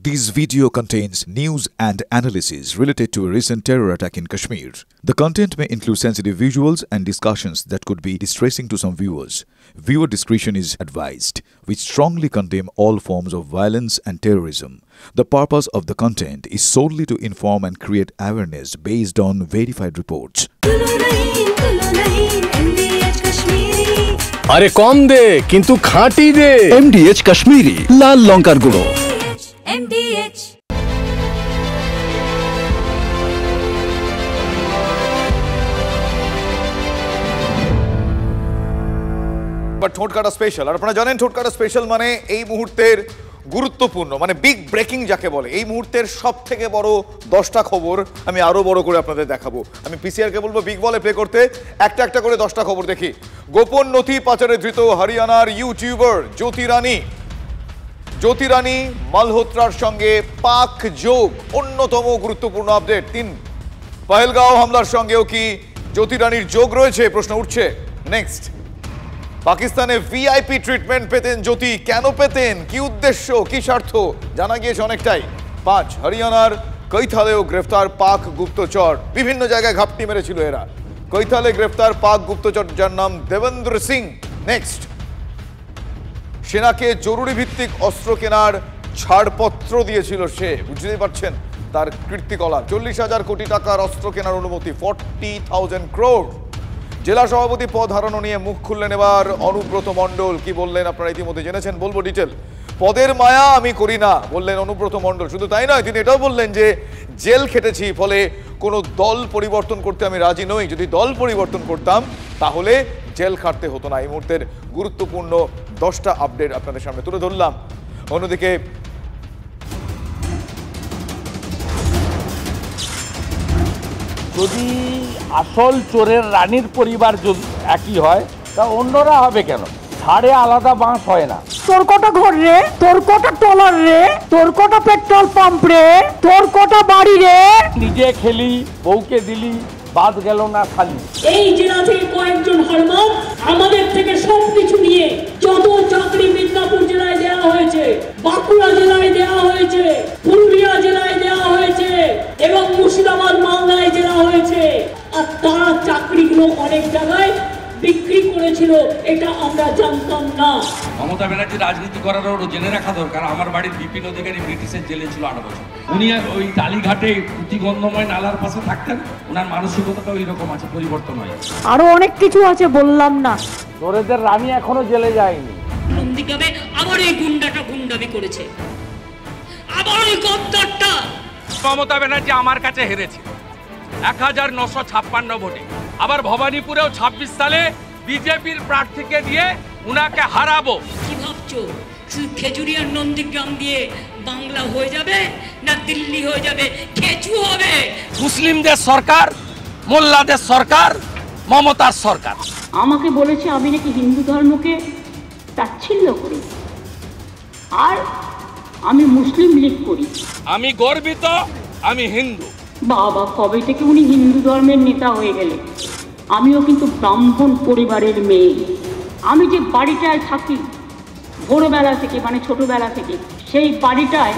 This video contains news and analysis related to a recent terror attack in Kashmir. The content may include sensitive visuals and discussions that could be distressing to some viewers. Viewer discretion is advised. We strongly condemn all forms of violence and terrorism. The purpose of the content is solely to inform and create awareness based on verified reports. अरे कम दे किंतु खाटी दे MDH Kashmiri लाल लंकार गुड़ो MDH ঠোঁটকাটা special আর আপনারা জানেন ঠোঁটকাটা special মানে এই মুহূর্তের গুরুত্বপূর্ণ মানে বিগ ব্রেকিং যাকে বলে এই মুহূর্তের সবথেকে বড় 10টা খবর আমি আরো বড় করে আপনাদের দেখাবো। আমি পিসিআর কে বলবো বিগ বলে প্লে করতে একটা একটা করে 10টা খবর দেখি। গোপন নথি পাচারে ধৃত হরিয়ানার ইউটিউবার জ্যোতি রানী মালহোত্রার সঙ্গে পাক যোগ অন্যতম গুরুত্বপূর্ণ আপডেট। 3 পহেলগাঁও হামলার সঙ্গেও কি জ্যোতি রানীর যোগ রয়েছে প্রশ্ন উঠছে। নেক্সট, পাকিস্তানে ভিআইপি ট্রিটমেন্ট পেতেন জ্যোতি, কেন পেতেন, কি উদ্দেশ্য, কি স্বার্থ, জানা গিয়েছে অনেকটাই। 5 হরিয়ানার কৈথালেও গ্রেফতার পাক গুপ্তচর, বিভিন্ন জায়গায় ঘাপটি মেরেছিল এরা। কৈথালে গ্রেফতার পাক গুপ্তচর যার নাম দেবেন্দ্র সিং। নেক্সট, সেনাকে জরুরি ভিত্তিক অস্ত্র কেনার ছাড়পত্র দিয়েছিল সে, বুঝতেই পারছেন তার কীর্তিকলাপ। 40,000 কোটি টাকার অস্ত্র কেনার অনুমতি, 40,000 crore। জেলা সভাপতি পদ হারানো নিয়ে মুখ খুললেন এবার অনুব্রত মণ্ডল। কি বললেন আপনারা ইতিমধ্যে জেনেছেন, বলবো ডিটেল। পদের মায়া আমি করি না বললেন অনুব্রত মণ্ডল। শুধু তাই নয়, তিনি এটাও বললেন যে জেল খেটেছি, ফলে কোনো দল পরিবর্তন করতে আমি রাজি নই। যদি দল পরিবর্তন করতাম তাহলে জেল খাটতে হতো না। এই মুহূর্তের গুরুত্বপূর্ণ 10টা আপডেট আপনাদের সামনে তুলে ধরলাম। অন্যদিকে যদি আসল চোরের রানীর পরিবার যদি একই হয় তা অন্যরা হবে কেন? ধারে আলাদা বাঁশ হয় না। তোর কটা ঘর রে, তোর কটা টলার রে, তোর কটা পেট্রোল পাম্প রে, তোর কটা বাড়ি রে। নিজে খেলি, বউকে দিলি, বাদ গেল না খালি। এই জেলা থেকে কয়েকজন হরমত আমাদের থেকে সবকিছু নিয়ে যত চাকরি মিদনাপুর জেলায় দেওয়া হয়েছে, বাঁকুড়া জেলায় দেওয়া হয়েছে, পুরুলিয়া জেলায় দেওয়া হয়েছে এবং মুর্শিদাবাদ মালদায় দেওয়া হয়েছে। আর তারা চাকরিগুলো অনেক জায়গায় বিক্রি করেছিল, এটা আমরা জানতাম না। মমতা ব্যানার্জি রাজনীতি করার ওর জেনে রাখা দরকার। আমার বাড়ির বিপিন অধিকারী ব্রিটিশের জেলে ছিল 8 বছর। উনি ওই টালিঘাটে প্রতিগন্ধময় নালার পাশে থাকতেন। ওনার মানসিকতাটাও এইরকম আছে, পরিবর্তন হয়। আরো অনেক কিছু আছে বললাম না। চোরেদের রানী এখনো জেলে যায়নি। নন্দীগ্রামে আবার এই গুন্ডাটা গুন্ডামি করেছে, আবার ওই গদ্দারটা। মমতা ব্যানার্জি আমার কাছে হেরেছে 1956 ভোটে। আবার ভবানীপুরেও 26 সালে বিজেপির প্রার্থীকে দিয়ে উনাকে হারাবো। কি ভাবছো শুধু খেজুরি আর নন্দীগ্রাম দিয়ে বাংলা হয়ে যাবে, না দিল্লি হয়ে যাবে, খেচু হবে? মুসলিমদের সরকার, মোল্লাদের সরকার, মমতার সরকার। আমাকে বলেছে আমি নাকি হিন্দু ধর্মকে তাচ্ছিল্য করি, আর আমি মুসলিম লীগ করি। আমি গর্বিত, আমি হিন্দু। বাবা, কবে থেকে উনি হিন্দু ধর্মের নেতা হয়ে গেলে? আমিও কিন্তু ব্রাহ্মণ পরিবারের মেয়ে। আমি যে বাড়িটায় থাকি ভোরবেলা থেকে, মানে ছোটবেলা থেকে, সেই বাড়িটায়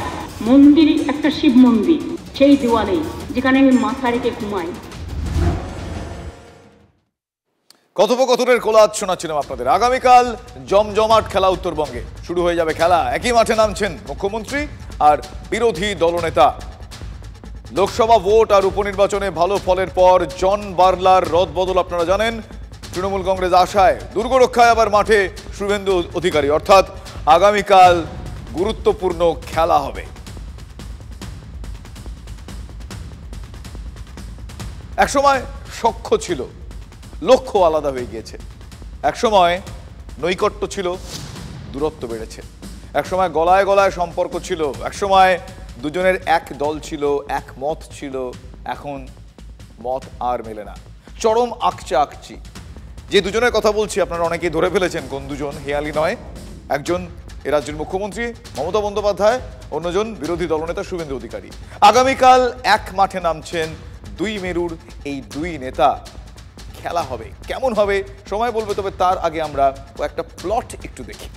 মন্দির, একটা শিব মন্দির, সেই দেওয়ালে যেখানে আমি মাথা রেখে ঘুমাই। কথোপকথনের কোলাজ শোনাচ্ছিলাম আপনাদের। আগামীকাল জমজমাট খেলা উত্তরবঙ্গে শুরু হয়ে যাবে খেলা। একই মাঠে নামছেন মুখ্যমন্ত্রী আর বিরোধী দলনেতা। লোকসভা ভোট আর উপনির্বাচনে ভালো ফলের পর জন বার্লার রদবদল আপনারা জানেন। তৃণমূল কংগ্রেস আশায় দুর্গ রক্ষায় আবার মাঠে শুভেন্দু অধিকারী। অর্থাৎ আগামীকাল গুরুত্বপূর্ণ খেলা হবে। একসময় সখ্য ছিল, লক্ষ্য আলাদা হয়ে গিয়েছে। একসময় নৈকট্য ছিল, দূরত্ব বেড়েছে। একসময় গলায় গলায় সম্পর্ক ছিল, একসময় দুজনের এক দল ছিল, এক মত ছিল। এখন মত আর মেলে না, চরম আকচি। যে দুজনের কথা বলছি আপনারা অনেকেই ধরে ফেলেছেন কোন দুজন, হেয়ালি নয়। একজন এ রাজ্যের মুখ্যমন্ত্রী মমতা বন্দ্যোপাধ্যায়, অন্যজন বিরোধী দলনেতা শুভেন্দু অধিকারী। আগামীকাল এক মাঠে নামছেন দুই মেরুর এই দুই নেতা। খেলা হবে, কেমন হবে সময় বলবে, তবে তার আগে আমরা একটা প্লট একটু দেখি।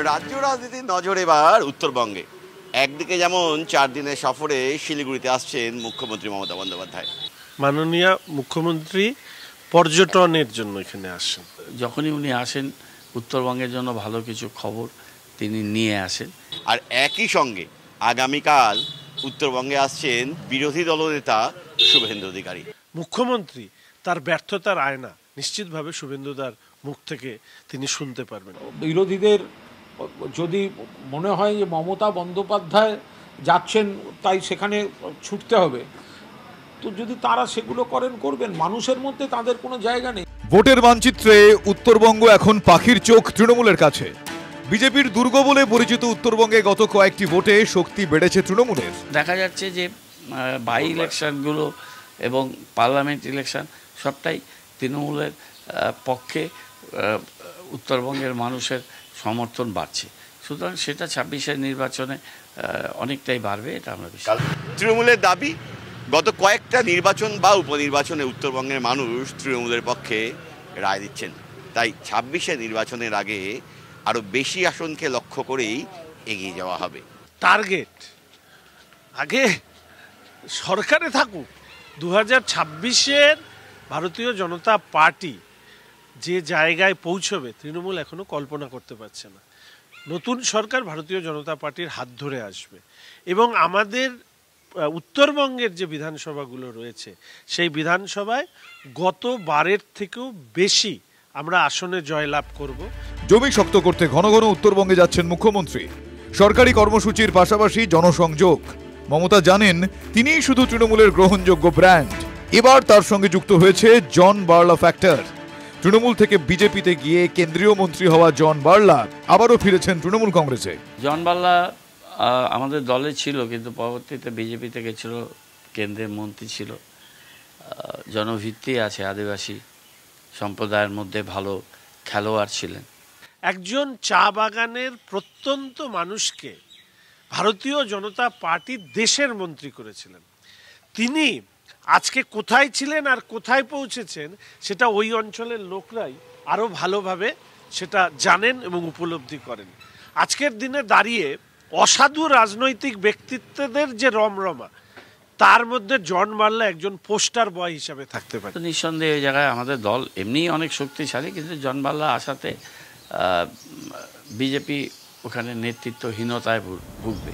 রাজ্য রাজনীতির নজর এবার উত্তরবঙ্গে। একদিকে যেমন 4 দিনের সফরে শিলিগুড়িতে আসছেন মুখ্যমন্ত্রী মমতা বন্দ্যোপাধ্যায়। মাননীয় মুখ্যমন্ত্রী পর্যটনের জন্য এখানে আসেন। যখনই উনি আসেন উত্তরবঙ্গের জন্য ভালো কিছু খবর তিনি নিয়ে আসেন। আর একই সঙ্গে আগামীকাল উত্তরবঙ্গে আসছেন বিরোধী দলনেতা শুভেন্দু অধিকারী। মুখ্যমন্ত্রী তার ব্যর্থতার আয়না নিশ্চিতভাবে শুভেন্দুদার মুখ থেকে তিনি শুনতে পারবেন। বিরোধীদের যদি মনে হয় যে মমতা বন্দ্যোপাধ্যায় যাচ্ছেন তাই সেখানে ছুটতে হবে, তো যদি তারা সেগুলো করবেন, মানুষের মধ্যে তাদের কোনো জায়গা নেই। ভোটের মানচিত্রে উত্তরবঙ্গ এখন পাখির চোখ তৃণমূলের কাছে। বিজেপির দুর্গ বলে পরিচিত উত্তরবঙ্গে গত কয়েকটি ভোটে শক্তি বেড়েছে তৃণমূলের। দেখা যাচ্ছে যে বাই ইলেকশনগুলো এবং পার্লামেন্ট ইলেকশন সবটাই তৃণমূলের পক্ষে উত্তরবঙ্গের মানুষের সমর্থন বাড়ছে। সুতরাং সেটা 26-এর নির্বাচনে অনেকটাই বাড়বে, এটা আমরা বিশ্বাস। তৃণমূলের দাবি, গত কয়েকটা নির্বাচন বা উপনির্বাচনে উত্তরবঙ্গের মানুষ তৃণমূলের পক্ষে রায় দিচ্ছেন। তাই 26-এর নির্বাচনের আগে আরো বেশি আসনকে লক্ষ্য করেই এগিয়ে যাওয়া হবে। টার্গেট আগে সরকারে থাকুক, 2026-এর ভারতীয় জনতা পার্টি যে জায়গায় পৌঁছবে তৃণমূল এখনো কল্পনা করতে পারছে না। নতুন সরকার ভারতীয় জনতা পার্টির হাত ধরে আসবে এবং আমাদের উত্তরবঙ্গের যে বিধানসভাগুলো রয়েছে সেই বিধানসভায় গতবারের থেকেও বেশি আমরা আসনে জয়লাভ করব। জমি শক্ত করতে ঘন ঘন উত্তরবঙ্গে যাচ্ছেন মুখ্যমন্ত্রী। সরকারি কর্মসূচির পাশাপাশি জনসংযোগ। মমতা জানেন তিনিই শুধু তৃণমূলের গ্রহণযোগ্য ব্র্যান্ড। এবার তার সঙ্গে যুক্ত হয়েছে জন বার্লা ফ্যাক্টর। তৃণমূল থেকে বিজেপিতে গিয়ে কেন্দ্রীয় মন্ত্রী হওয়া জন বার্লা আবারও ফিরেছেন তৃণমূল কংগ্রেসে। জন বার্লা আমাদের দলে ছিল, কিন্তু পরবর্তীতে বিজেপিতে গেছিল, কেন্দ্রের মন্ত্রী ছিল। জনভিত্তি আছে, আদিবাসী সম্প্রদায়ের মধ্যে ভালো খেলোয়াড় ছিলেন। একজন চা বাগানের প্রত্যন্ত মানুষকে ভারতীয় জনতা পার্টি দেশের মন্ত্রী করেছিলেন। তিনি আজকে কোথায় ছিলেন আর কোথায় পৌঁছেছেন সেটা ওই অঞ্চলের লোকরাই আরও ভালোভাবে সেটা জানেন এবং উপলব্ধি করেন। আজকের দিনে দাঁড়িয়ে অসাধু রাজনৈতিক ব্যক্তিত্বদের যে রমরমা, তার মধ্যে জন বার্লা একজন পোস্টার বয় হিসাবে থাকতে পারে। নিঃসন্দেহে এই জায়গায় আমাদের দল এমনিই অনেক শক্তিশালী, কিন্তু জন বার্লা আসাতে বিজেপি ওখানে নেতৃত্বহীনতায় ভুগবে।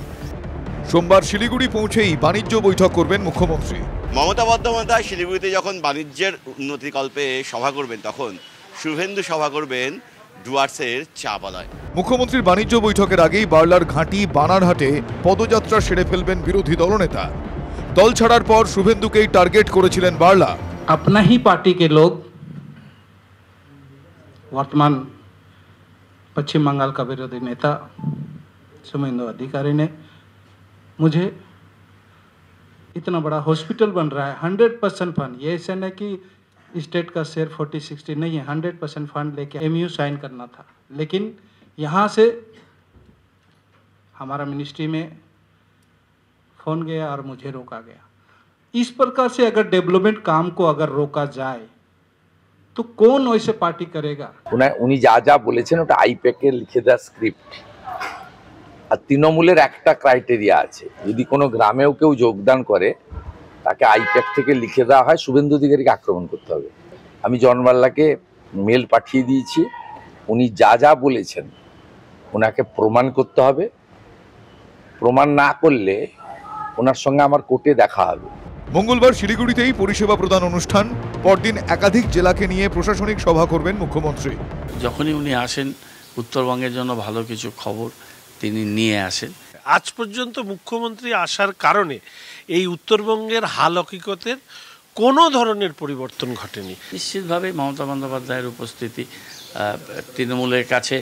সোমবার শিলিগুড়ি পৌঁছেই বাণিজ্য বৈঠক করবেন মুখ্যমন্ত্রী মমতা বন্দ্যোপাধ্যায়। শিলিগুড়িতে যখন বাণিজ্যের উন্নতিকল্পে সভা করবেন, তখন শুভেন্দু সভা করবেন ডুয়ার্সের চা বালায়। মুখ্যমন্ত্রীর বাণিজ্য বৈঠকের আগেই বার্লার ঘাঁটি বানারহাটে পদযাত্রা সেরে ফেলবেন বিরোধী দলনেতা। দল ছাড়ার পর শুভেন্দুকেই টার্গেট করেছিলেন বার্লা। अपना ही पार्टी के लोग वर्तमान पश्चिम बंगाल का विरोधी नेता शुभेंदु अधिकारी ने मुझे इतना बड़ा हॉस्पिटल बन रहा है, 100% फंड, ये ऐसा नहीं कि स्टेट का शेयर 40-60 नहीं है, 100% फंड लेके MU साइन करना था, लेकिन यहाँ से हमारा मिनिस्ट्री में फोन गया और मुझे रोका गया। इस प्रकार से अगर डेवलपमेंट काम को अगर रोका जाए तो कौन वैसे पार्टी करेगा? उन्हीं যা যা বলেছেন ওটা আইপ্যাকের লিখে দেওয়া স্ক্রিপ্ট। আর তৃণমূলের একটা ক্রাইটেরিয়া আছে, যদি কোনো গ্রামেও কেউ যোগদান করে তাকে আইপ্যাক থেকে লিখে দেওয়া হয় শুভেন্দু অধিকারীকে আক্রমণ করতে হবে। আমি জন বার্লাকে মেল পাঠিয়ে দিয়েছি, উনি যা যা বলেছেন ওনাকে প্রমাণ করতে হবে। প্রমাণ না করলে ওনার সঙ্গে আমার কোর্টে দেখা হবে। মঙ্গলবার শিলিগুড়িতেই পরিষেবা প্রদান অনুষ্ঠান। পরদিন একাধিক জেলাকে নিয়ে প্রশাসনিক সভা করবেন মুখ্যমন্ত্রী। যখনই উনি আসেন উত্তরবঙ্গের জন্য ভালো কিছু খবর তিনি নিয়ে আসেন। আজ পর্যন্ত মুখ্যমন্ত্রী আসার কারণে এই উত্তরবঙ্গের হাল হকিকতের কোনো ধরনের পরিবর্তন ঘটেনি। নিশ্চিতভাবে মমতা বন্দ্যোপাধ্যায়ের উপস্থিতি তৃণমূলের কাছে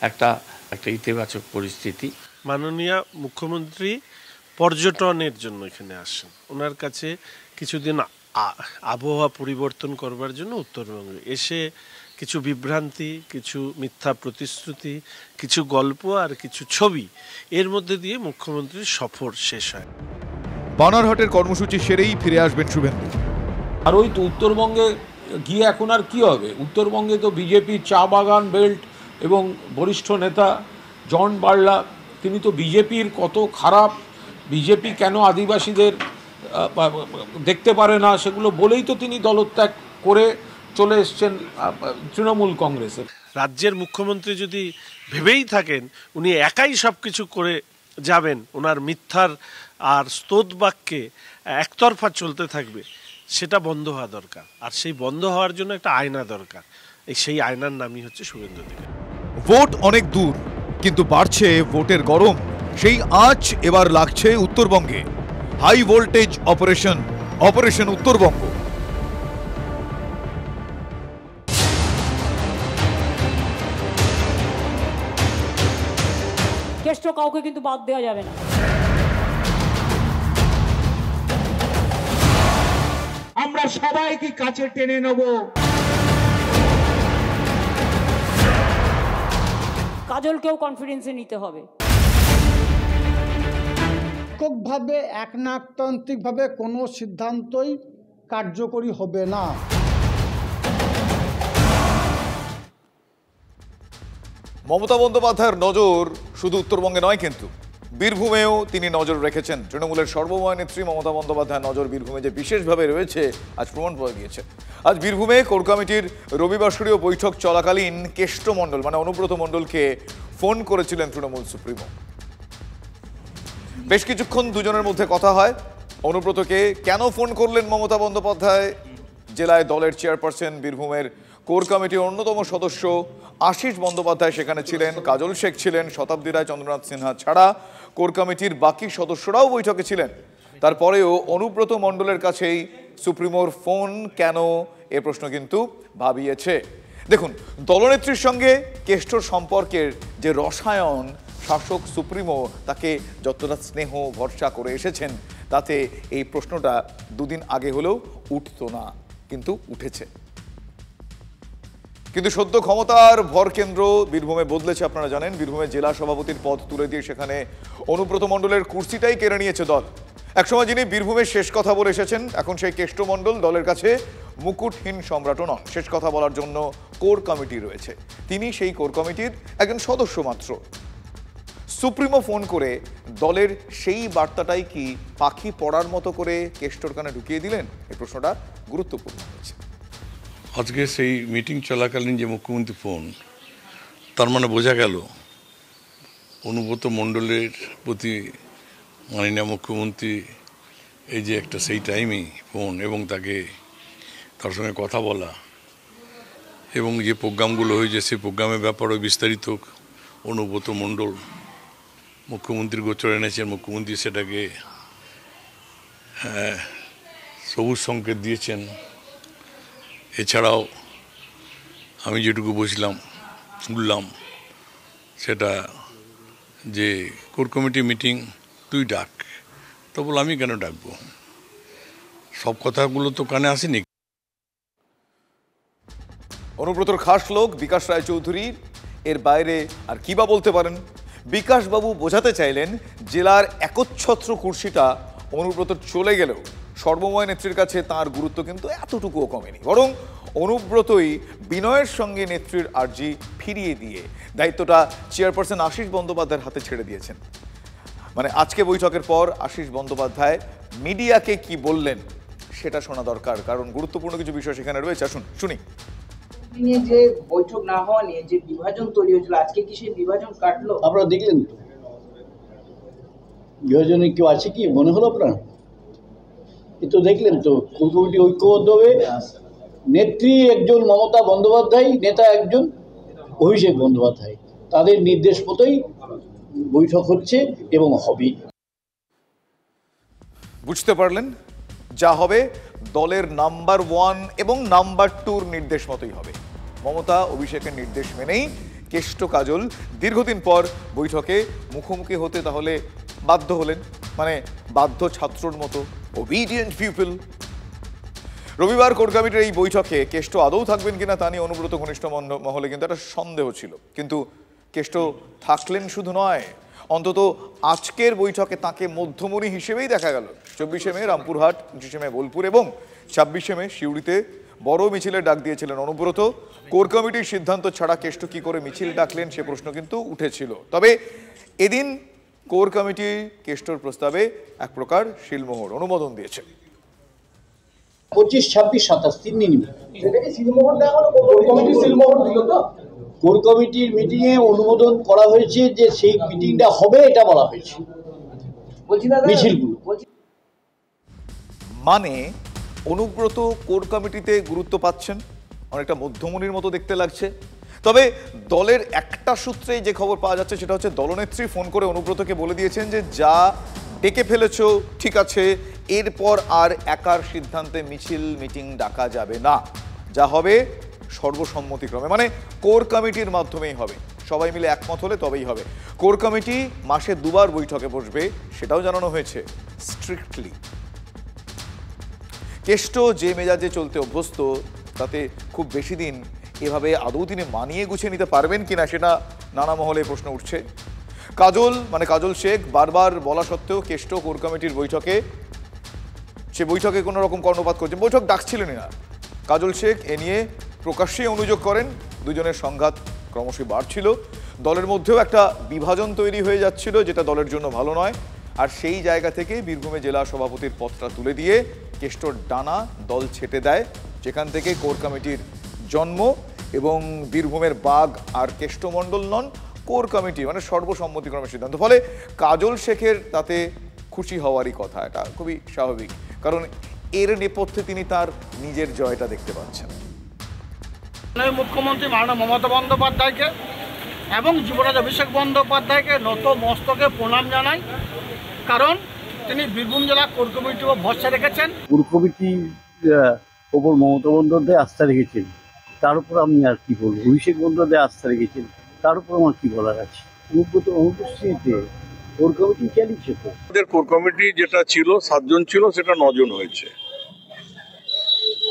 একটা ইতিবাচক পরিস্থিতি। মাননীয় মুখ্যমন্ত্রী পর্যটনের জন্য এখানে আসেন। ওনার কাছে কিছুদিন আবহাওয়া পরিবর্তন করবার জন্য উত্তরবঙ্গে এসে কিছু বিভ্রান্তি, কিছু মিথ্যা প্রতিশ্রুতি, কিছু গল্প আর কিছু ছবি, এর মধ্যে দিয়ে মুখ্যমন্ত্রীর সফর শেষ হয়। বানারহাটের কর্মসূচি সেরেই ফিরে আসবেন শুভেন্দু। আর ওই তো উত্তরবঙ্গে গিয়ে এখন আর কি হবে? উত্তরবঙ্গে তো বিজেপির চা বাগান বেল্ট এবং বরিষ্ঠ নেতা জন বার্লা তিনি তো বিজেপির কত খারাপ, বিজেপি কেন আদিবাসীদের দেখতে পারে না সেগুলো বলেই তো তিনি দলত্যাগ করে চলে এসছেন তৃণমূল কংগ্রেসে। রাজ্যের মুখ্যমন্ত্রী যদি ভেবেই থাকেন উনি একাই সব কিছু করে যাবেন, ওনার মিথ্যার আর স্তোত বাক্যে একতরফা চলতে থাকবে, সেটা বন্ধ হওয়া দরকার। আর সেই বন্ধ হওয়ার জন্য একটা আয়না দরকার, সেই আয়নার নামই হচ্ছে শুভেন্দু অধিকারী। ভোট অনেক দূর, কিন্তু বাড়ছে ভোটের গরম। সেই আঁচ এবার লাগছে উত্তরবঙ্গে। High voltage operation Uttarbanga. Keshto কাউকে কিন্তু বাদ দেওয়া যাবে না। আমরা সবাইকে কাছে টেনে নেব। কাজলকেও কনফিডেন্সে নিতে হবে। এককভাবে একনায়কতান্ত্রিকভাবে কোনো সিদ্ধান্তই কার্যকরী হবে না। মমতা বন্দ্যোপাধ্যায়ের নজর শুধু উত্তরবঙ্গে নয়, কিন্তু বীরভূমেও তিনি নজর রেখেছেন। তৃণমূলের সর্বময় নেত্রী মমতা বন্দ্যোপাধ্যায়ের নজর বীরভূমে যে বিশেষভাবে রয়েছে আজ প্রমাণ পাওয়া গিয়েছে। আজ বীরভূমে কোর কমিটির রবিবাসরীয় বৈঠক চলাকালীন কেষ্ট মণ্ডল মানে অনুব্রত মণ্ডলকে ফোন করেছিলেন তৃণমূল সুপ্রিমো। বেশ কিছুক্ষণ দুজনের মধ্যে কথা হয়। অনুব্রতকে কেন ফোন করলেন মমতা বন্দ্যোপাধ্যায়? জেলায় দলের চেয়ারপারসন, বীরভূমের কোর কমিটির অন্যতম সদস্য আশিস বন্দ্যোপাধ্যায় সেখানে ছিলেন, কাজল শেখ ছিলেন, শতাব্দী রায়, চন্দ্রনাথ সিনহা ছাড়া কোর কমিটির বাকি সদস্যরাও বৈঠকে ছিলেন। তারপরেও অনুব্রত মণ্ডলের কাছেই সুপ্রিমোর ফোন কেন, এ প্রশ্ন কিন্তু ভাবিয়েছে। দেখুন, দলনেত্রীর সঙ্গে কেষ্টর সম্পর্কের যে রসায়ন, শাসক সুপ্রিমো তাকে যতটা স্নেহ ভরসা করে এসেছেন, তাতে এই প্রশ্নটা দুদিন আগে হলেও উঠতো না, কিন্তু উঠেছে। কিন্তু সদ্য ক্ষমতার ভরকেন্দ্র বীরভূমে বদলেছে। আপনারা জানেন, বীরভূমে জেলা সভাপতির পদ তুলে দিয়ে সেখানে অনুব্রত মণ্ডলের কুর্সিটাই কেড়ে নিয়েছে দল। একসময় যিনি বীরভূমের শেষ কথা বলে এসেছেন, এখন সেই কেষ্ট মণ্ডল দলের কাছে মুকুটহীন সম্রাটও নন। শেষ কথা বলার জন্য কোর কমিটি রয়েছে, তিনি সেই কোর কমিটির একজন সদস্য মাত্র। সুপ্রিমো ফোন করে দলের সেই বার্তাটাই কি পাখি পড়ার মতো করে কেষ্টর কানে ঢুকিয়ে দিলেন? এই প্রশ্নটা গুরুত্বপূর্ণ হয়েছে। আজকে সেই মিটিং চলাকালীন যে মুখ্যমন্ত্রী ফোন, তার মানে বোঝা গেল অনুব্রত মণ্ডলের প্রতি মাননীয় মুখ্যমন্ত্রী এই যে একটা সেই টাইমেই ফোন এবং তার সঙ্গে কথা বলা এবং যে প্রোগ্রামগুলো হয়েছে সেই প্রোগ্রামের ব্যাপারেও বিস্তারিত অনুব্রত মণ্ডল মুখ্যমন্ত্রীর গোচর এনেছেন। মুখ্যমন্ত্রী সেটাকে সবুজ সংকেত দিয়েছেন। এছাড়াও আমি যেটুকু শুনলাম সেটা যে কোর কমিটি মিটিং তুই ডাক, তো বল আমি কেন ডাকবো, সব কথাগুলো তো কানে আসেনি। অনুব্রতর খাস লোক বিকাশ রায়চৌধুরী এর বাইরে আর কি বা বলতে পারেন? বিকাশবাবু বোঝাতে চাইলেন জেলার একচ্ছত্র কুর্সিটা অনুব্রত চলে গেলেও সর্বময় নেত্রীর কাছে তার গুরুত্ব কিন্তু এতটুকুও কমেনি, বরং অনুব্রতই বিনয়ের সঙ্গে নেত্রীর আর্জি ফিরিয়ে দিয়ে দায়িত্বটা চেয়ারপারসন আশিস বন্দ্যোপাধ্যায়ের হাতে ছেড়ে দিয়েছেন। মানে আজকে বৈঠকের পর আশিস বন্দ্যোপাধ্যায় মিডিয়াকে কি বললেন সেটা শোনা দরকার, কারণ গুরুত্বপূর্ণ কিছু বিষয় সেখানে রয়েছে। আসুন শুনি। যে বৈঠক না হওয়া নিয়ে যে বিভাজন তৈরি হয়েছিল, আজকে কি সেই বিভাজন কাটলো? আপনারা দেখলেন তো বিভাজনে কেউ আছে কি মনে হলো আপনার? কিন্তু দেখলেন তো কোর কমিটি ঐক্যবদ্ধ হবে। নেত্রী একজন মমতা বন্দ্যোপাধ্যায়, নেতা একজন অভিষেক বন্দ্যোপাধ্যায়, তাদের নির্দেশ মতোই বৈঠক হচ্ছে এবং হবে। বুঝতে পারলেন, যা হবে দলের নাম্বার 1 এবং নাম্বার 2-র নির্দেশ মতোই হবে। মমতা অভিষেকের নির্দেশ মেনেই কেষ্ট কাজল দীর্ঘদিন পর বৈঠকে মুখোমুখি হতে তাহলে বাধ্য হলেন, মানে বাধ্য ছাত্রর মতো, ওবিডিয়েন্ট পিপল। রবিবার কোর কমিটির এই বৈঠকে কেষ্ট আদৌ থাকবেন কিনা তা নিয়ে অনুব্রত ঘনিষ্ঠ মহলে কিন্তু একটা সন্দেহ ছিল। কিন্তু কেষ্ট থাকলেন শুধু নয়, অন্তত আজকের বৈঠকে তাকে মধ্যমণি হিসেবেই দেখা গেল। 24শে মে রামপুরহাট, 25শে মে বোলপুর এবং 26শে মে সিউড়িতে বড় মিছিলের ডাক দিয়েছিলেন অনুব্রত। কোর কমিটির সিদ্ধান্ত ছাড়া কেষ্ট কি করে মিছিল ডাকলেন সে প্রশ্ন কিন্তু উঠেছিল। তবে এদিন কোর কমিটি কেষ্টর প্রস্তাবে এক প্রকার শিলমোহর অনুমোদন দিয়েছে। 25, 26, 27 3 দিন কোর কমিটির মিটিংয়ে অনুমোদন করা হয়েছে যে সেই মিটিংটা হবে, এটা বলা হয়েছে মিছিলগুলো। মানে অনুব্রত কোর কমিটিতে গুরুত্ব পাচ্ছেন, অনেকটা মধ্যমণির মতো দেখতে লাগছে। তবে দলের একটা সূত্রে যে খবর পাওয়া যাচ্ছে সেটা হচ্ছে দলনেত্রী ফোন করে অনুব্রতকে বলে দিয়েছেন যে যা ডেকে ফেলেছ ঠিক আছে, এরপর আর একার সিদ্ধান্তে মিছিল মিটিং ডাকা যাবে না, যা হবে সর্বসম্মতিক্রমে, মানে কোর কমিটির মাধ্যমেই হবে। সবাই মিলে একমত হলে তবেই হবে। কোর কমিটি মাসে 2 বার বৈঠকে বসবে, সেটাও জানানো হয়েছে স্ট্রিক্টলি। কেষ্ট যে মেজাজে চলতে অভ্যস্ত তাতে খুব বেশি দিন এভাবে আদৌ তিনি মানিয়ে গুছিয়ে নিতে পারবেন কিনা সেটা নানা মহলে প্রশ্ন উঠছে। কাজল শেখ বারবার বলা সত্ত্বেও কেষ্ট কোর কমিটির বৈঠকে কোনো রকম কর্ণপাত করছে, বৈঠক ডাকছিলেনই না। কাজল শেখ এ নিয়ে প্রকাশ্যেই অনুযোগ করেন, দুজনের সংঘাত ক্রমশই বাড়ছিল, দলের মধ্যেও একটা বিভাজন তৈরি হয়ে যাচ্ছিল যেটা দলের জন্য ভালো নয়। আর সেই জায়গা থেকে বীরভূমে জেলা সভাপতির পদটা তুলে দিয়ে কেষ্টর ডানা দল ছেটে দেয়, যেখান থেকে কোর কমিটির জন্ম। এবং বীরভূমের বাঘ আর কেষ্টমণ্ডল নন, কোর কমিটি, মানে সর্বসম্মতিক্রমে সিদ্ধান্ত। ফলে কাজল শেখের তাতে খুশি হওয়ারই কথা, এটা খুবই স্বাভাবিক, কারণ এর নেপথ্যে তিনি তার নিজের জয়টা দেখতে পাচ্ছেন। মুখ্যমন্ত্রী মাননীয় মমতা বন্দ্যোপাধ্যায়কে এবং যুবরাজ অভিষেক বন্দ্যোপাধ্যায়কে নত মস্তকে প্রণাম জানাই, কারণ তিনি বীরভূম জেলা কোর কমিটিও ভরসা রেখেছেন। কোর কমিটির ওপর মমতা বন্দ্যোপাধ্যায় আস্থা রেখেছেন, তার উপর আমি আর কি বলবো। অভিষেক বন্দ্যোপাধ্যায় আস্থা রেখেছেন, তার উপর আমার কি বলার আছে। অনুপস্থিতিতে কোর কমিটি চালিয়েছে তো। আমাদের কোর কমিটি যেটা ছিল 7 জন ছিল, সেটা 9 জন হয়েছে।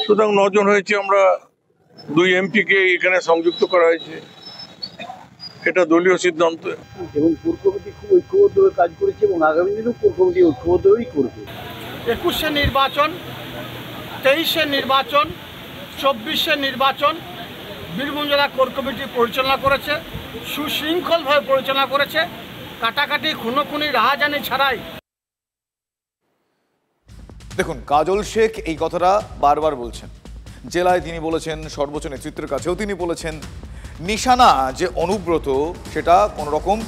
সুতরাং 9 জন হয়েছে, আমরা 2 এমপিকে এখানে সংযুক্ত করা হয়েছে, এটা দলীয় সিদ্ধান্ত। এবং কোর কমিটি খুব ঐক্যবদ্ধভাবে কাজ করেছে এবং আগামী দিনেও কোর কমিটি ঐক্যবদ্ধভাবেই করবে। 21 নির্বাচন, 23 নির্বাচন, 24 নির্বাচন বীরভূম জেলা কোর কমিটি পরিচালনা করেছে, সুশৃঙ্খলভাবে পরিচালনা করেছে, কাটাকাটি খুনোখুনি রাহাজানি ছাড়াই। দেখুন, কাজল শেখ এই কথাটা বারবার বলছেন, জেলায় তিনি বলেছেন, সর্বোচ্চ নেতৃত্বের কাছেও তিনি বলেছেন। নিশানা যে অনুব্রত, সেটা কোনো রকম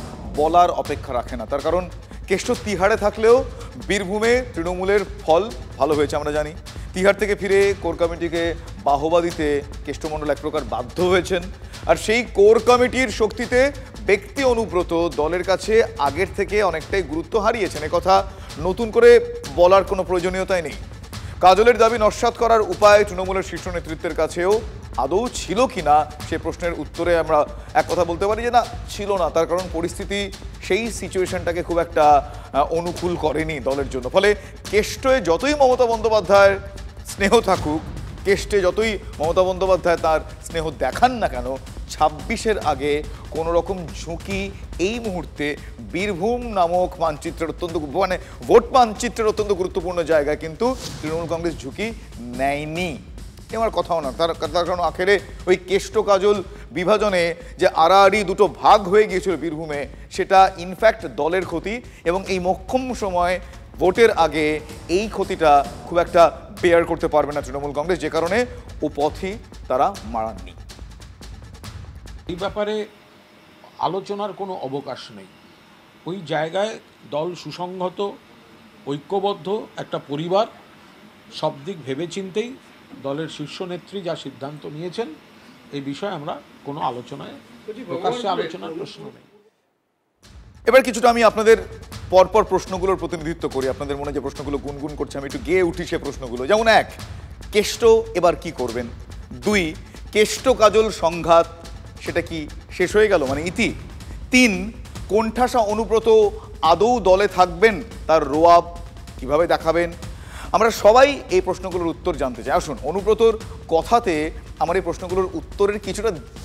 বলার অপেক্ষা রাখে না, তার কারণ কেষ্ট তিহাড়ে থাকলেও বীরভূমে তৃণমূলের ফল ভালো হয়েছে আমরা জানি। তিহাড় থেকে ফিরে কোর কমিটিকে বাহবা দিতে কেষ্টমণ্ডল এক প্রকার বাধ্য হয়েছেন। আর সেই কোর কমিটির শক্তিতে ব্যক্তি অনুব্রত দলের কাছে আগের থেকে অনেকটাই গুরুত্ব হারিয়েছেন, কথা নতুন করে বলার কোনো প্রয়োজনীয়তাই নেই। কাজলের দাবি নস্যাৎ করার উপায় তৃণমূলের শীর্ষ নেতৃত্বের কাছেও আদৌ ছিল কিনা সে প্রশ্নের উত্তরে আমরা এক কথা বলতে পারি যে না, ছিল না। তার কারণ পরিস্থিতি সেই সিচুয়েশনটাকে খুব একটা অনুকূল করেনি দলের জন্য। ফলে কেষ্টে যতই মমতা বন্দ্যোপাধ্যায়ের স্নেহ থাকুক, কেষ্টে যতই মমতা বন্দ্যোপাধ্যায় তার স্নেহ দেখান না কেন, 26-এর আগে কোনো রকম ঝুঁকি এই মুহূর্তে বীরভূম নামক মানচিত্রের মানে ভোট মানচিত্রের অত্যন্ত গুরুত্বপূর্ণ জায়গায় কিন্তু তৃণমূল কংগ্রেস ঝুঁকি নেয়নি, আমার কথাও না। তার কারণ আখেরে ওই কেষ্ট কাজল বিভাজনে যে আড়াআড়ি দুটো ভাগ হয়ে গিয়েছিল বীরভূমে, সেটা ইনফ্যাক্ট দলের ক্ষতি। এবং এই মোক্ষম সময় ভোটের আগে এই ক্ষতিটা খুব একটা বেয়ার করতে পারবে না তৃণমূল কংগ্রেস, যে কারণে ও পথই তারা মারাননি। এই ব্যাপারে আলোচনার কোনো অবকাশ নেই। ওই জায়গায় দল সুসংহত, ঐক্যবদ্ধ একটা পরিবার, সব দিক ভেবেচিন্তেই দলের শীর্ষ নেত্রী যা সিদ্ধান্ত নিয়েছেন, এই বিষয়ে আমরা কোনো আলোচনায় প্রকাশ্যে আলোচনার প্রশ্ন নেই। এবার কিছুটা আমি আপনাদের পরপর প্রশ্নগুলোর প্রতিনিধিত্ব করি। আপনাদের মনে যে প্রশ্নগুলো গুনগুন করছে আমি একটু গেয়ে উঠি সে প্রশ্নগুলো। যেমন 1, কেষ্ট এবার কি করবেন? 2, কেষ্ট কাজল সংঘাত সেটা কি শেষ হয়ে গেল, মানে ইতি? 3, কোণঠাসা অনুব্রত আদৌ দলে থাকবেন, তার রোয়াব কিভাবে দেখাবেন? আমরা সবাই এই প্রশ্নগুলোর উত্তর জানতে চাই। আসুন অনুব্রতর কথাতে আমার এই প্রশ্নগুলোর উত্তরের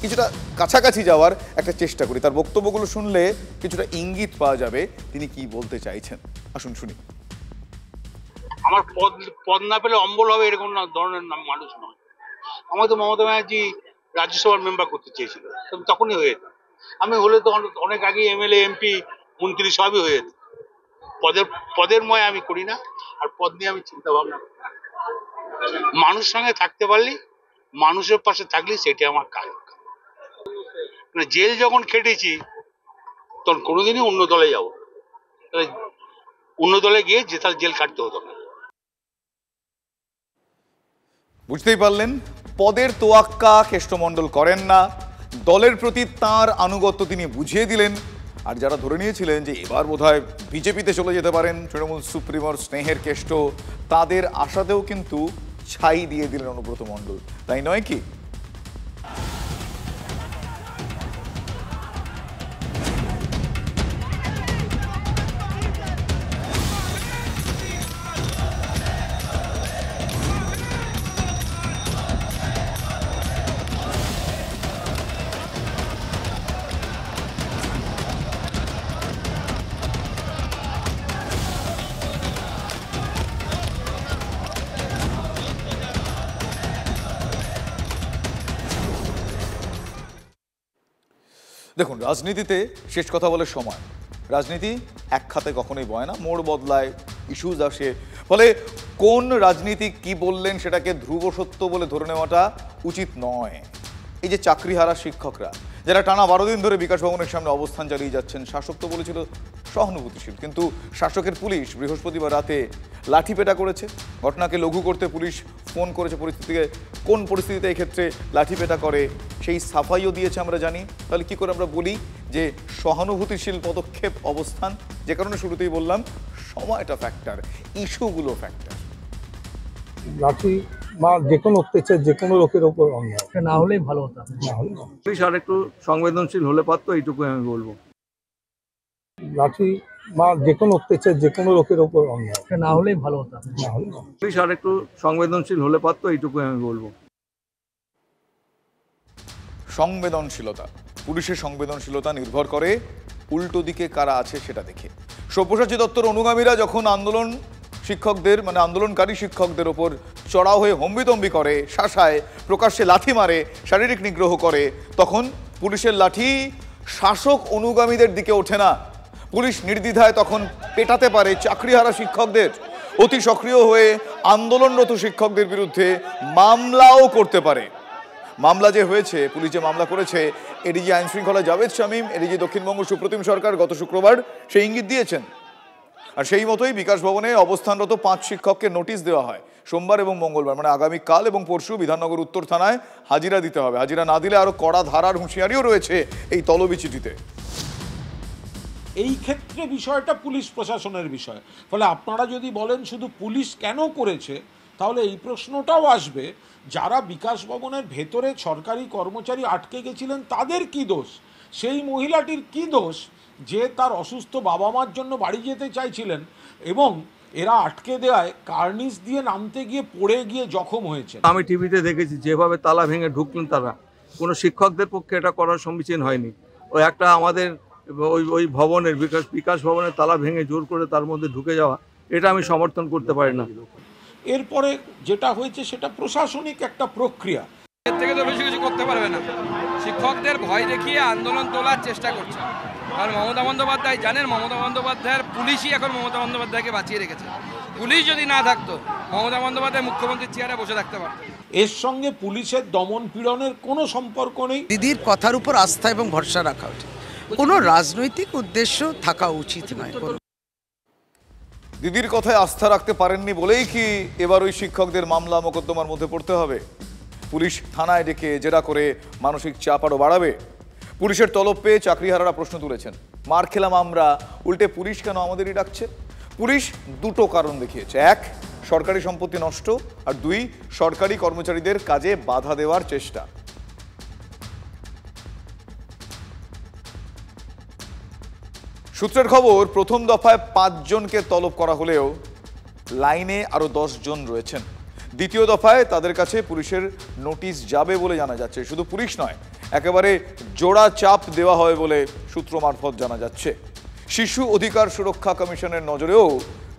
কিছুটা কাছাকাছি যাওয়ার একটা চেষ্টা করি। তার বক্তব্যগুলো শুনলে কিছুটা ইঙ্গিত পাওয়া যাবে তিনি কি বলতে চাইছেন। আসুন শুনি। আমার পদ না পেলে অম্বল হবে এরকম ধরনের মানুষ নয়। আমার তো মমতা ব্যানার্জি রাজ্যসভার মেম্বার করতে চেয়েছিল, তখনই হয়ে যেত। আমি হলে তো অনেক আগে এমএলএ এমপি মন্ত্রী সবই হয়ে যেত। পদের ময় আমি করি না, আর পদ নিয়ে আমি চিন্তা ভাবনা করি। মানুষ সঙ্গে থাকতে পারলি, মানুষের পাশে থাকলি, সেটা আমার কাজ। মানে জেল যখন খেটেছি তখন কোনোদিনই অন্য দলে যাবো, অন্য দলে গিয়ে তার জেল কাটতে হতো না। বুঝতেই পারলেন, পদের তোয়াক্কা কেষ্টমণ্ডল করেন না, দলের প্রতি তাঁর আনুগত্য তিনি বুঝিয়ে দিলেন। আর যারা ধরে নিয়েছিলেন যে এবার বোধহয় বিজেপিতে চলে যেতে পারেন তৃণমূল সুপ্রিমোর স্নেহের কেষ্ট, তাদের আশাতেও কিন্তু ছাই দিয়ে দিলেন অনুব্রত মণ্ডল, তাই নয় কি? দেখুন, রাজনীতিতে শেষ কথা বলে সময়, রাজনীতি এক খাতে কখনোই বয় না, মোড় বদলায়, ইস্যুজ আসে, ফলে কোন রাজনীতিক কি বললেন সেটাকে ধ্রুব সত্য বলে ধরে নেওয়াটা উচিত নয়। এই যে চাকরিহারা শিক্ষকরা যারা টানা 12 দিন ধরে বিকাশ ভবনের সামনে অবস্থান চালিয়ে যাচ্ছেন, শাসক তো বলেছিল সহানুভূতিশীল, কিন্তু শাসকের পুলিশ বৃহস্পতিবার রাতে লাঠিপেটা করেছে। ঘটনাকে লঘু করতে পুলিশ ফোন করেছে পরিস্থিতিকে, কোন পরিস্থিতিতে এক্ষেত্রে লাঠিপেটা করে সেই সাফাইও দিয়েছে আমরা জানি। তাহলে কি করে আমরা বলি যে সহানুভূতিশীল পদক্ষেপ অবস্থান? যে কারণে শুরুতেই বললাম সময়টা ফ্যাক্টর, ইস্যুগুলো ফ্যাক্টর। লাঠি বা যে কোনো অত্যাচার যে কোনো লোকের ওপর অন্যায় না হলেই ভালো হতো। পুলিশ আর একটু সংবেদনশীল হলে পারতো, এইটুকু আমি বলবো। লাঠি বা যে কোনো অত্যাচার যে কোনো লোকের ওপর অন্যায় না হলেই ভালো হতো। পুলিশ আর একটু সংবেদনশীল হলে পারতো, এইটুকু আমি বলবো। সংবেদনশীলতা, পুলিশের সংবেদনশীলতা নির্ভর করে উল্টো দিকে কারা আছে সেটা দেখে। সব্যসাচী দত্তর অনুগামীরা যখন শিক্ষকদের মানে আন্দোলনকারী শিক্ষকদের ওপর চড়াও হয়ে হম্বিতম্বি করে, শাসায়, প্রকাশ্যে লাথি মারে, শারীরিক নিগ্রহ করে, তখন পুলিশের লাঠি শাসক অনুগামীদের দিকে ওঠে না। পুলিশ নির্দ্বিধায় তখন পেটাতে পারে চাকরিহারা শিক্ষকদের, অতি সক্রিয় হয়ে আন্দোলনরত শিক্ষকদের বিরুদ্ধে মামলাও করতে পারে। মামলা যে হয়েছে, পুলিশ যে মামলা করেছে, এডিজি আইন শৃঙ্খলা জাভেদ শামীম, এডিজি দক্ষিণবঙ্গ সুপ্রতিম সরকার গত শুক্রবার সেই ইঙ্গিত দিয়েছেন। আর সেই মতোই বিকাশ ভবনে অবস্থানরত 5 শিক্ষককে নোটিশ দেওয়া হয় সোমবার এবং মঙ্গলবার, মানে আগামীকাল এবং পরশু বিধাননগর উত্তর থানায় হাজিরা দিতে হবে। হাজিরা না দিলে আরো কড়া ধারার হুঁশিয়ারিও রয়েছে এই তলবি চিঠিতে। এই ক্ষেত্রে বিষয়টা পুলিশ প্রশাসনের বিষয়। ফলে আপনারা যদি বলেন শুধু পুলিশ কেন করেছে, তাহলে এই প্রশ্নটাও আসবে, যারা বিকাশ ভবনের ভেতরে সরকারি কর্মচারী আটকে গেছিলেন তাদের কি দোষ? সেই মহিলাটির কি দোষ যে তার অসুস্থ বাবা মার জন্য বাড়ি যেতে চাইছিলেন এবং এরা আটকে দেওয়ায় কার্নিশ দিয়ে নামতে গিয়ে পড়ে গিয়ে জখম হয়েছে? আমি টিভিতে দেখেছি যেভাবে তালা ভেঙে ঢুকলেন তারা, কোনো শিক্ষকদের পক্ষে এটা করার সম্মুখীন হয়নি। ওই একটা আমাদের ওই ভবনের বিকাশ ভবনের তালা ভেঙে জোর করে তার মধ্যে ঢুকে যাওয়া, এটা আমি সমর্থন করতে পারি না। এরপরে যেটা হয়েছে সেটা প্রশাসনিক একটা প্রক্রিয়া, এর থেকে তো বেশি কিছু করতে পারবে না। শিক্ষকদের ভয় দেখিয়ে আন্দোলন তোলার চেষ্টা করছে। কারণ মমতা বন্দ্যোপাধ্যায় জানেন, মমতা বন্দ্যোপাধ্যায়ের পুলিশই এখন মমতা বন্দ্যোপাধ্যায়কে বাঁচিয়ে রেখেছে। পুলিশ যদি না থাকতো, মমতা বন্দ্যোপাধ্যায় মুখ্যমন্ত্রীর চেয়ারে বসে থাকতে পারত। এর সঙ্গে পুলিশের দমন পীড়নের কোনো সম্পর্ক নেই। দিদির কথার উপর আস্থা এবং ভরসা রাখা উচিত, কোনো রাজনৈতিক উদ্দেশ্য থাকা উচিত নয়। দিদির কথায় আস্থা রাখতে পারেননি বলেই কি এবার ওই শিক্ষকদের মামলা মোকদ্দমার মধ্যে পড়তে হবে? পুলিশ থানায় ডেকে জেরা করে মানসিক চাপ আরও বাড়াবে? পুলিশের তলব পেয়ে চাকরিহারারা প্রশ্ন তুলেছেন, মার খেলাম আমরা, উল্টে পুলিশ কেন আমাদেরই ডাকছে? পুলিশ দুটো কারণ দেখিয়েছে, 1 সরকারি সম্পত্তি নষ্ট, আর 2 সরকারি কর্মচারীদের কাজে বাধা দেওয়ার চেষ্টা। সূত্রের খবর, প্রথম দফায় 5 জনকে তলব করা হলেও লাইনে আরো 10 জন রয়েছেন। দ্বিতীয় দফায় তাদের কাছে পুলিশের নোটিশ যাবে বলে জানা যাচ্ছে। শুধু পুলিশ নয়, একেবারে জোড়া চাপ দেওয়া হবে বলে সূত্র মারফত জানা যাচ্ছে। শিশু অধিকার সুরক্ষা কমিশনের নজরেও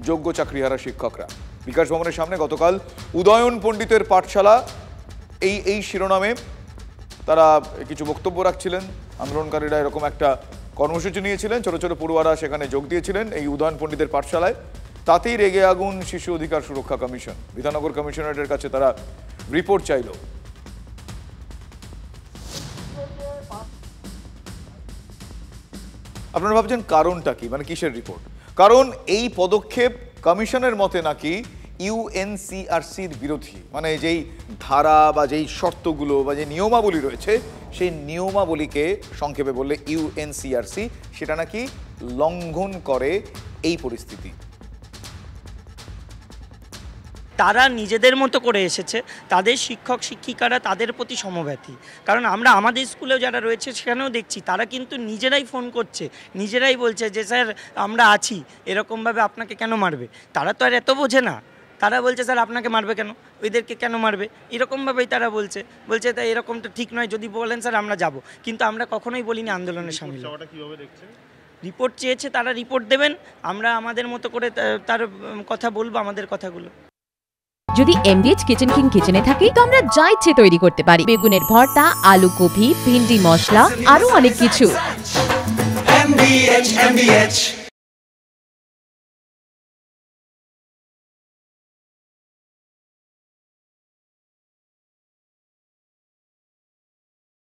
যোগ্য চাকরিহারা শিক্ষকরা। বিকাশ ভবনের সামনে গতকাল উদয়ন পণ্ডিতের পাঠশালা এই শিরোনামে তারা কিছু বক্তব্য রাখছিলেন। আন্দোলনকারীরা এরকম একটা কর্মসূচি নিয়েছিলেন, ছোট ছোট পড়ুয়ারা সেখানে যোগ দিয়েছিলেন এই উদয়ন পণ্ডিতের পাঠশালায়। তাতেই রেগে আগুন শিশু অধিকার সুরক্ষা কমিশন। বিধাননগর কমিশনারেটের কাছে তারা রিপোর্ট চাইল। আপনারা ভাবছেন কারণটা কি, মানে কিসের রিপোর্ট? কারণ এই পদক্ষেপ কমিশনের মতে নাকি ইউএনসিআরসির বিরোধী, মানে যেই ধারা বা যেই শর্তগুলো বা যে নিয়মাবলী রয়েছে সেই নিয়মাবলীকে সংক্ষেপে বললে ইউএনসিআরসি, সেটা নাকি লঙ্ঘন করে এই পরিস্থিতি। তারা নিজেদের মতো করে এসেছে, তাদের শিক্ষক শিক্ষিকারা তাদের প্রতি সমব্যথী। কারণ আমরা আমাদের স্কুলেও যারা রয়েছে সেখানেও দেখছি তারা কিন্তু নিজেরাই ফোন করছে, নিজেরাই বলছে যে স্যার আমরা আছি, এরকমভাবে আপনাকে কেন মারবে। তারা তো আর এত বোঝে না, তারা বলছে স্যার আপনাকে মারবে কেন, ওইদেরকে কেন মারবে, এরকমভাবেই তারা বলছে তাই এরকমটা ঠিক নয়, যদি বলেন স্যার আমরা যাব। কিন্তু আমরা কখনোই বলিনি আন্দোলনের সামিল। রিপোর্ট চেয়েছে, তারা রিপোর্ট দেবেন, আমরা আমাদের মতো করে তার কথা বলবো, আমাদের কথাগুলো। যদি MDH কিচেন কিং কিচেনে থাকি তো আমরা যা ইচ্ছে তৈরি করতে পারি। বেগুনের ভর্তা, আলু কপি, ভিন্ডি মশলা, আরো অনেক কিছু। MDH